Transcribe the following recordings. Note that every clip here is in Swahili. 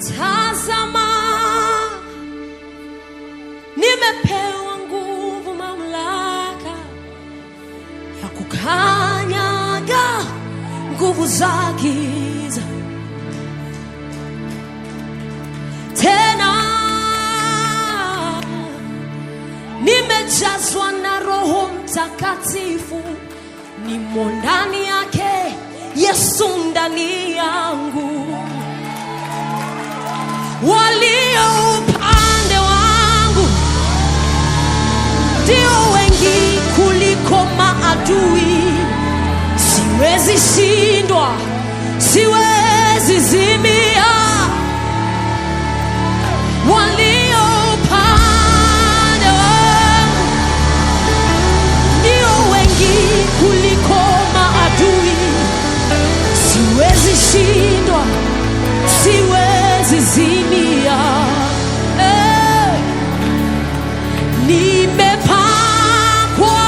Tazama, nimepewa nguvu, mamlaka ya kukanyaga nguvu za giza. Tena nimejazwa na Roho Mtakatifu, nimo ndani yake, Yesu ndani yangu. Walio upande wangu ndio wengi kuliko maadui. Siwezi shindwa, siwezi zimia. Walio upande wangu ndio wengi kuliko maadui. Siwezi shindwa, siwezi zimia. Nimepakwa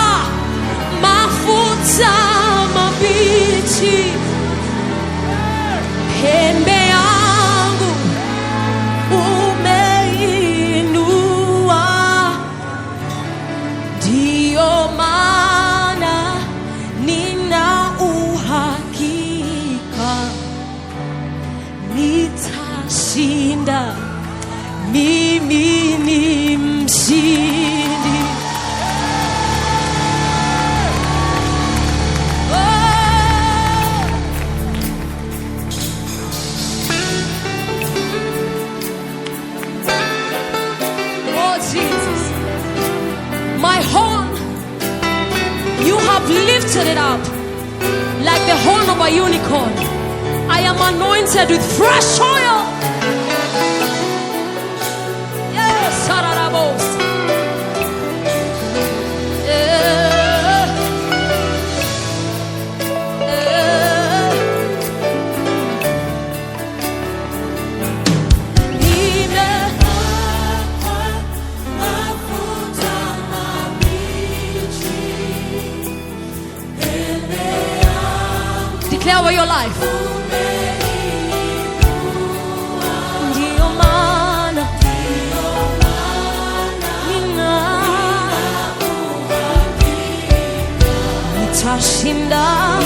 mafuta mabichi, pembe yangu umeinua. Ndio maana nina uhakika nitashinda, mimi ni mshindi. Oh Jesus, my horn, you have lifted it up like the horn of a unicorn. I am anointed with fresh oil. Yes, Sararabos. Declare over your life. Ndio maana nitashinda.